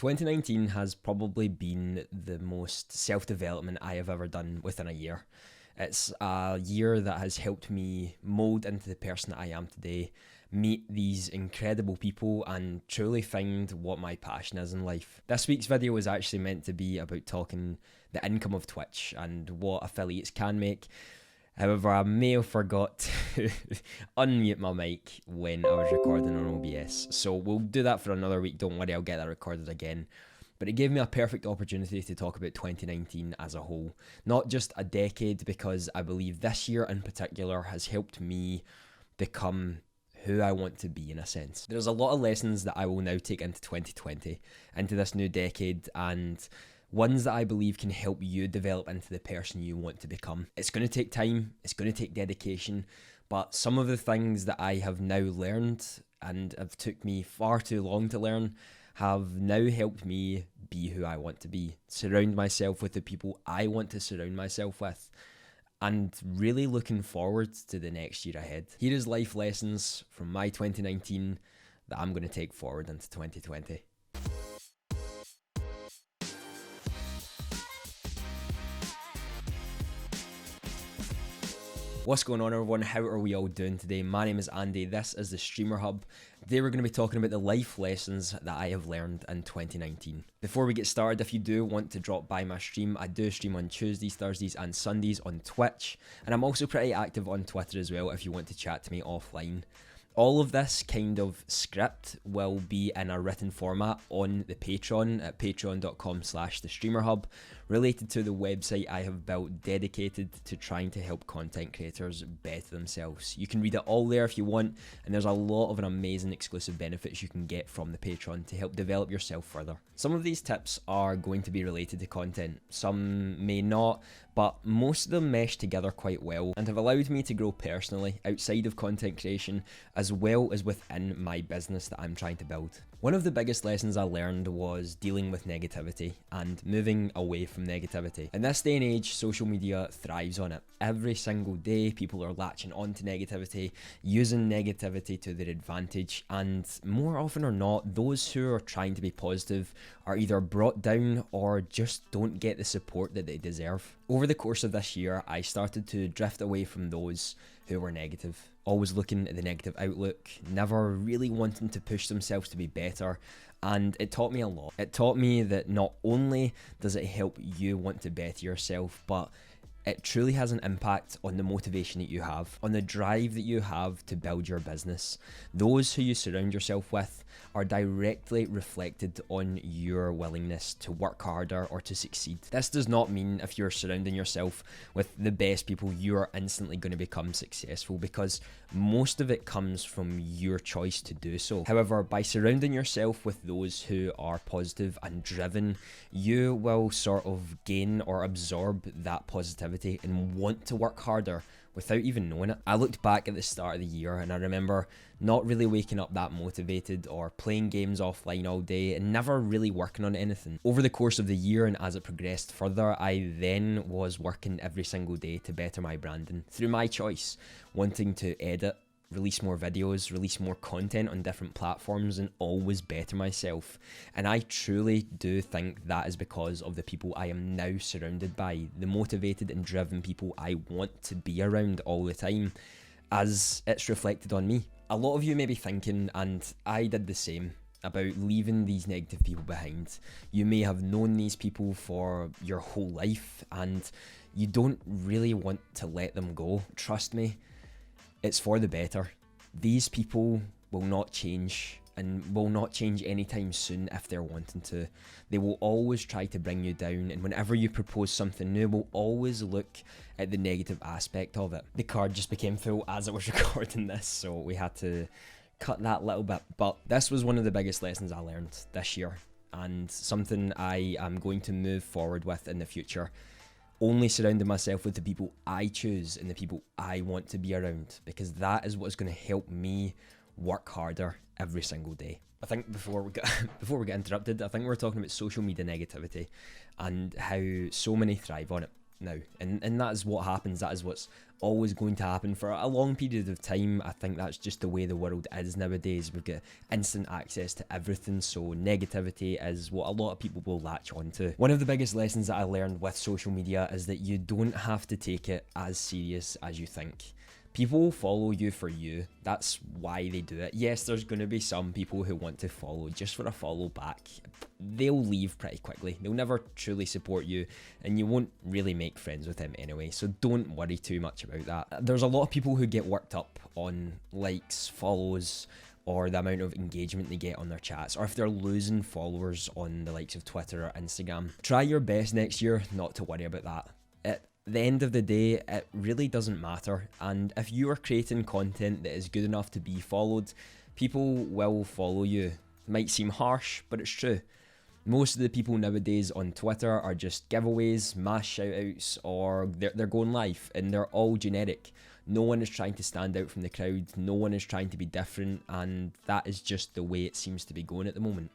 2019 has probably been the most self-development I have ever done within a year. It's a year that has helped me mold into the person that I am today, meet these incredible people, and truly find what my passion is in life. This week's video was actually meant to be about talking the income of Twitch and what affiliates can make. However, I may have forgot to unmute my mic when I was recording on OBS. So we'll do that for another week. Don't worry, I'll get that recorded again. But it gave me a perfect opportunity to talk about 2019 as a whole. Not just a decade, because I believe this year in particular has helped me become who I want to be in a sense. There's a lot of lessons that I will now take into 2020, into this new decade, and ones that I believe can help you develop into the person you want to become. It's going to take time, it's going to take dedication, but some of the things that I have now learned and have took me far too long to learn have now helped me be who I want to be, surround myself with the people I want to surround myself with, and really looking forward to the next year ahead. Here is life lessons from my 2019 that I'm going to take forward into 2020. What's going on, everyone? How are we all doing today? My name is Andy, this is the Streamer Hub. Today we're going to be talking about the life lessons that I have learned in 2019. Before we get started, if you do want to drop by my stream, I do stream on Tuesdays, Thursdays and Sundays on Twitch, and I'm also pretty active on Twitter as well if you want to chat to me offline. All of this kind of script will be in a written format on the Patreon at patreon.com/thestreamerhub, related to the website I have built dedicated to trying to help content creators better themselves. You can read it all there if you want, and there's a lot of amazing exclusive benefits you can get from the Patreon to help develop yourself further. Some of these tips are going to be related to content, some may not, but most of them mesh together quite well and have allowed me to grow personally outside of content creation as well as within my business that I'm trying to build. One of the biggest lessons I learned was dealing with negativity and moving away from negativity. In this day and age, social media thrives on it. Every single day, people are latching onto negativity, using negativity to their advantage, and more often or not, those who are trying to be positive are either brought down or just don't get the support that they deserve. Over the course of this year, I started to drift away from those who were negative, always looking at the negative outlook, never really wanting to push themselves to be better, and it taught me a lot. It taught me that not only does it help you want to better yourself, but it truly has an impact on the motivation that you have, on the drive that you have to build your business. Those who you surround yourself with are directly reflected on your willingness to work harder or to succeed. This does not mean if you're surrounding yourself with the best people, you're instantly going to become successful, because most of it comes from your choice to do so. However, by surrounding yourself with those who are positive and driven, you will sort of gain or absorb that positivity and want to work harder without even knowing it. I looked back at the start of the year and I remember not really waking up that motivated or playing games offline all day and never really working on anything. Over the course of the year and as it progressed further, I then was working every single day to better my branding through my choice, wanting to edit, release more videos, release more content on different platforms, and always better myself. And I truly do think that is because of the people I am now surrounded by, the motivated and driven people I want to be around all the time, as it's reflected on me. A lot of you may be thinking, and I did the same, about leaving these negative people behind. You may have known these people for your whole life and you don't really want to let them go. Trust me, it's for the better. These people will not change and will not change anytime soon if they're wanting to. They will always try to bring you down, and whenever you propose something new, will always look at the negative aspect of it. The card just became full as I was recording this, so we had to cut that little bit. But this was one of the biggest lessons I learned this year, and something I am going to move forward with in the future. Only surrounding myself with the people I choose and the people I want to be around, because that is what is going to help me work harder every single day. I think before we get interrupted, I think we're talking about social media negativity and how so many thrive on it. now. And that is what happens. That is what's always going to happen for a long period of time. I think that's just the way the world is nowadays. We've got instant access to everything, so negativity is what a lot of people will latch onto. One of the biggest lessons that I learned with social media is that you don't have to take it as serious as you think. People will follow you for you. That's why they do it. Yes, there's going to be some people who want to follow just for a follow back. They'll leave pretty quickly. They'll never truly support you, and you won't really make friends with them anyway, so don't worry too much about that. There's a lot of people who get worked up on likes, follows, or the amount of engagement they get on their chats, or if they're losing followers on the likes of Twitter or Instagram. Try your best next year not to worry about that. At the end of the day, it really doesn't matter, and if you are creating content that is good enough to be followed, people will follow you. It might seem harsh, but it's true. Most of the people nowadays on Twitter are just giveaways, mass shoutouts, or they're going live, and they're all generic. No one is trying to stand out from the crowd, no one is trying to be different, and that is just the way it seems to be going at the moment.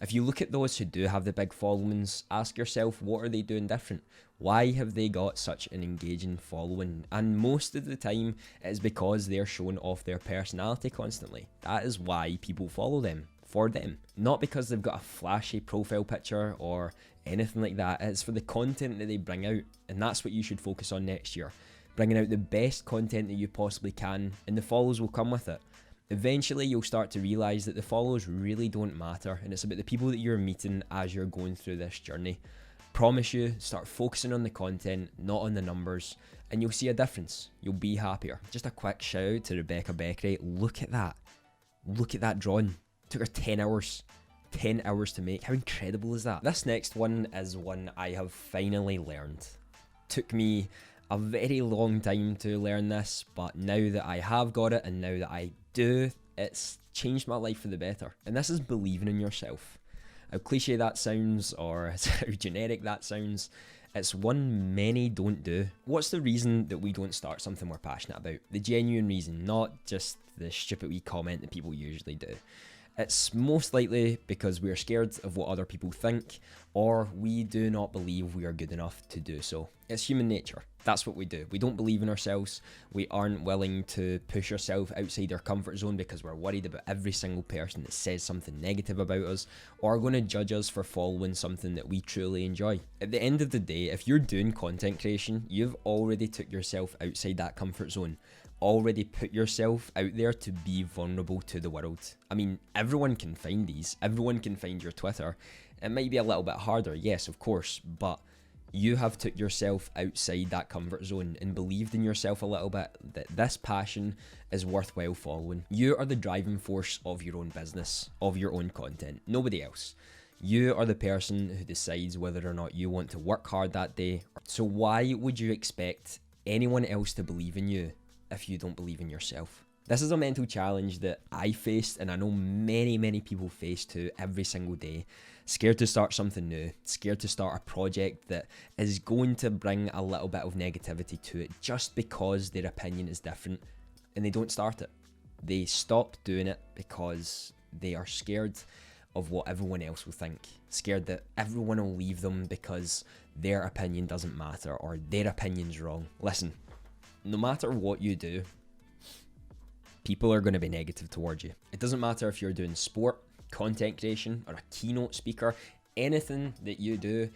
If you look at those who do have the big followings, ask yourself, what are they doing different? Why have they got such an engaging following? And most of the time, it is because they're showing off their personality constantly. That is why people follow them, for them. Not because they've got a flashy profile picture or anything like that. It's for the content that they bring out, and that's what you should focus on next year. Bringing out the best content that you possibly can, and the follows will come with it. Eventually, you'll start to realise that the follows really don't matter, and it's about the people that you're meeting as you're going through this journey. Promise you, start focusing on the content, not on the numbers, and you'll see a difference. You'll be happier. Just a quick shout out to Rebecca Beckery. Look at that. Look at that drawing. It took her 10 hours. 10 hours to make. How incredible is that? This next one is one I have finally learned. Took me a very long time to learn this, but now that I have got it and now that I do, it's changed my life for the better. And this is believing in yourself. How cliche that sounds, or how generic that sounds, it's one many don't do. What's the reason that we don't start something we're passionate about? The genuine reason, not just the stupid wee comment that people usually do. It's most likely because we are scared of what other people think, or we do not believe we are good enough to do so. It's human nature. That's what we do. We don't believe in ourselves. We aren't willing to push ourselves outside our comfort zone because we're worried about every single person that says something negative about us or are going to judge us for following something that we truly enjoy. At the end of the day, if you're doing content creation, you've already took yourself outside that comfort zone. Already put yourself out there to be vulnerable to the world. I mean, everyone can find these. Everyone can find your Twitter. It might be a little bit harder, yes, of course, but you have took yourself outside that comfort zone and believed in yourself a little bit that this passion is worthwhile following. You are the driving force of your own business, of your own content, nobody else. You are the person who decides whether or not you want to work hard that day. So why would you expect anyone else to believe in you if you don't believe in yourself? This is a mental challenge that I faced, and I know many people face too every single day. Scared to start something new, scared to start a project that is going to bring a little bit of negativity to it just because their opinion is different, and they don't start it. They stop doing it because they are scared of what everyone else will think, scared that everyone will leave them because their opinion doesn't matter or their opinion's wrong. Listen, no matter what you do, people are going to be negative towards you. It doesn't matter if you're doing sport, content creation, or a keynote speaker. Anything that you do,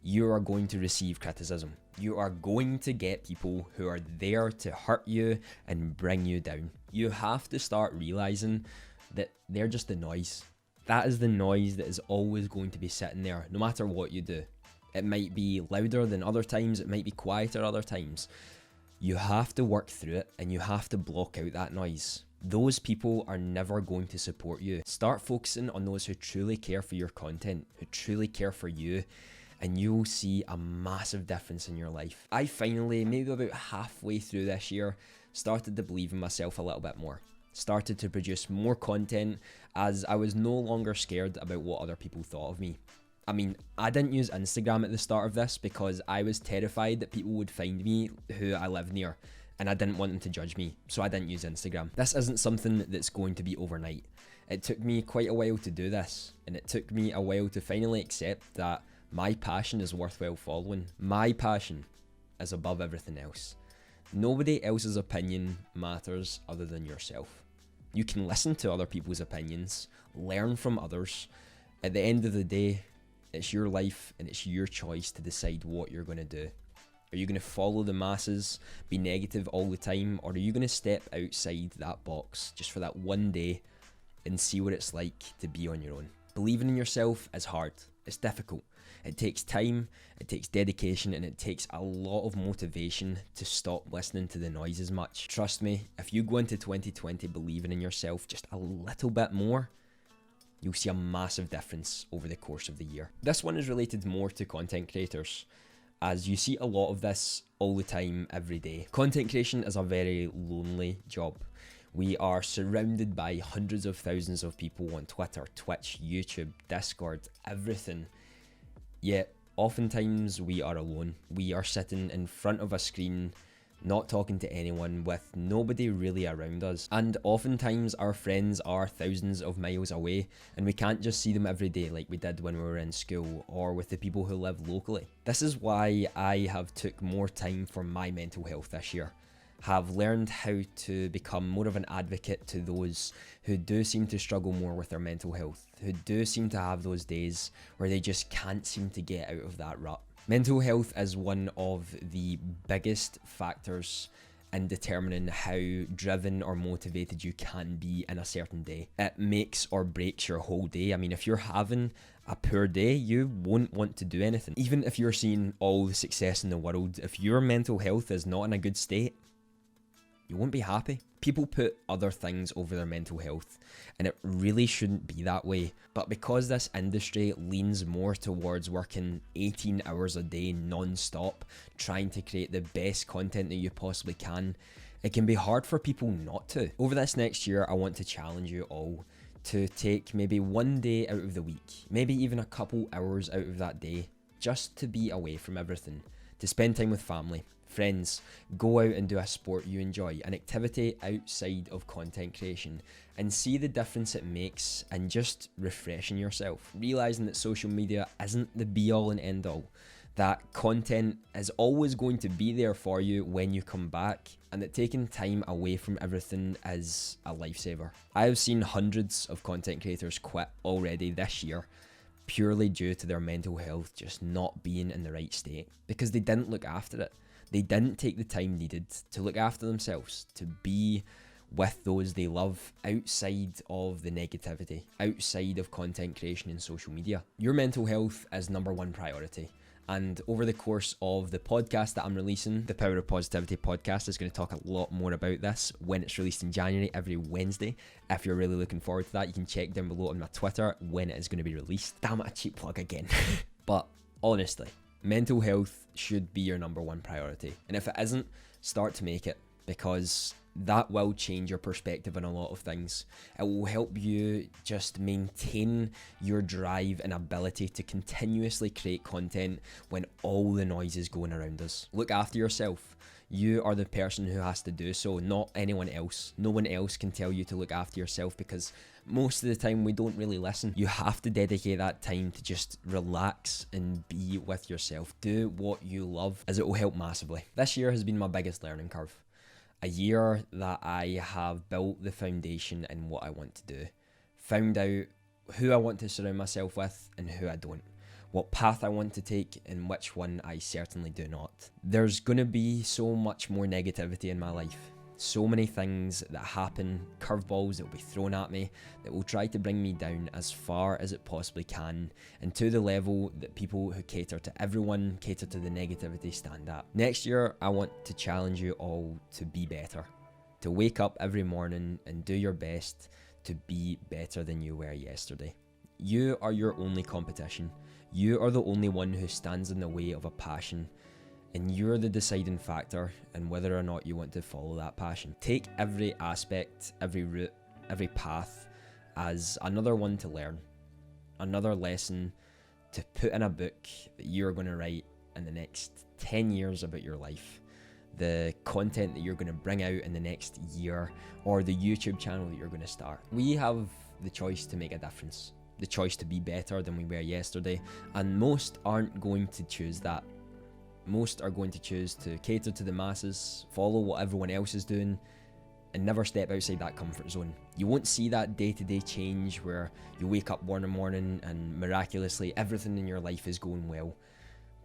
you are going to receive criticism. You are going to get people who are there to hurt you and bring you down. You have to start realizing that they're just the noise. That is the noise that is always going to be sitting there, no matter what you do. It might be louder than other times, it might be quieter other times. You have to work through it and you have to block out that noise. Those people are never going to support you. Start focusing on those who truly care for your content, who truly care for you, and you'll see a massive difference in your life. I finally, maybe about halfway through this year, started to believe in myself a little bit more. Started to produce more content as I was no longer scared about what other people thought of me. I mean, I didn't use Instagram at the start of this because I was terrified that people would find me who I live near, and I didn't want them to judge me, so I didn't use Instagram. This isn't something that's going to be overnight. It took me quite a while to do this, and it took me a while to finally accept that My passion is worthwhile following. My passion is above everything else. Nobody else's opinion matters other than yourself. You can listen to other people's opinions, learn from others. At the end of the day, it's your life and it's your choice to decide what you're going to do. Are you going to follow the masses, be negative all the time, or are you going to step outside that box just for that one day and see what it's like to be on your own? Believing in yourself is hard. It's difficult. It takes time, it takes dedication, and it takes a lot of motivation to stop listening to the noise as much. Trust me, if you go into 2020 believing in yourself just a little bit more, you'll see a massive difference over the course of the year. This one is related more to content creators, as you see a lot of this all the time, every day. Content creation is a very lonely job. We are surrounded by hundreds of thousands of people on Twitter, Twitch, YouTube, Discord, everything. Yet, oftentimes we are alone. We are sitting in front of a screen, not talking to anyone, with nobody really around us. And oftentimes our friends are thousands of miles away and we can't just see them every day like we did when we were in school or with the people who live locally. This is why I have took more time for my mental health this year. Have learned how to become more of an advocate to those who do seem to struggle more with their mental health, who do seem to have those days where they just can't seem to get out of that rut. Mental health is one of the biggest factors in determining how driven or motivated you can be in a certain day. It makes or breaks your whole day. I mean, if you're having a poor day, you won't want to do anything. Even if you're seeing all the success in the world, if your mental health is not in a good state, you won't be happy. People put other things over their mental health, and it really shouldn't be that way. But because this industry leans more towards working 18 hours a day non-stop, trying to create the best content that you possibly can, it can be hard for people not to. Over this next year, I want to challenge you all to take maybe one day out of the week, maybe even a couple hours out of that day, just to be away from everything, to spend time with family, friends, go out and do a sport you enjoy, an activity outside of content creation, and see the difference it makes in just refreshing yourself. Realizing that social media isn't the be all and end all, that content is always going to be there for you when you come back, and that taking time away from everything is a lifesaver. I have seen hundreds of content creators quit already this year, purely due to their mental health just not being in the right state, because they didn't look after it. They didn't take the time needed to look after themselves, to be with those they love outside of the negativity, outside of content creation and social media. Your mental health is number one priority. And over the course of the podcast that I'm releasing, the Power of Positivity podcast is going to talk a lot more about this when it's released in January, every Wednesday. If you're really looking forward to that, you can check down below on my Twitter when it is going to be released. Damn it, a cheap plug again. But honestly, mental health should be your number one priority. And if it isn't, start to make it, because that will change your perspective on a lot of things. It will help you just maintain your drive and ability to continuously create content when all the noise is going around us. Look after yourself. You are the person who has to do so, not anyone else. No one else can tell you to look after yourself, because most of the time we don't really listen. You have to dedicate that time to just relax and be with yourself. Do what you love, as it will help massively. This year has been my biggest learning curve. A year that I have built the foundation in what I want to do. Found out who I want to surround myself with and who I don't. What path I want to take and which one I certainly do not. There's gonna be so much more negativity in my life. So many things that happen, curveballs that will be thrown at me, that will try to bring me down as far as it possibly can, and to the level that people who cater to everyone, cater to the negativity, stand at. Next year, I want to challenge you all to be better, to wake up every morning and do your best to be better than you were yesterday. You are your only competition. You are the only one who stands in the way of a passion, and you're the deciding factor in whether or not you want to follow that passion. Take every aspect, every route, every path as another one to learn, another lesson to put in a book that you're going to write in the next 10 years about your life, the content that you're going to bring out in the next year, or the YouTube channel that you're going to start. We have the choice to make a difference. the choice to be better than we were yesterday, and most aren't going to choose that. Most are going to choose to cater to the masses, follow what everyone else is doing, and never step outside that comfort zone. You won't see that day-to-day change where you wake up one morning and miraculously everything in your life is going well.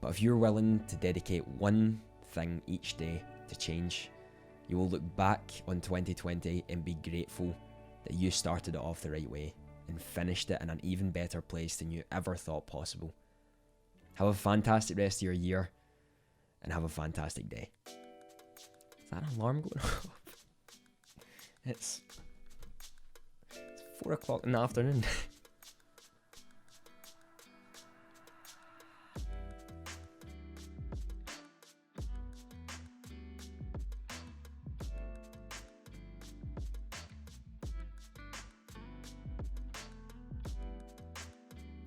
But if you're willing to dedicate one thing each day to change, you will look back on 2020 and be grateful that you started it off the right way and finished it in an even better place than you ever thought possible. Have a fantastic rest of your year, and have a fantastic day. Is that an alarm going off? It's 4 o'clock in the afternoon.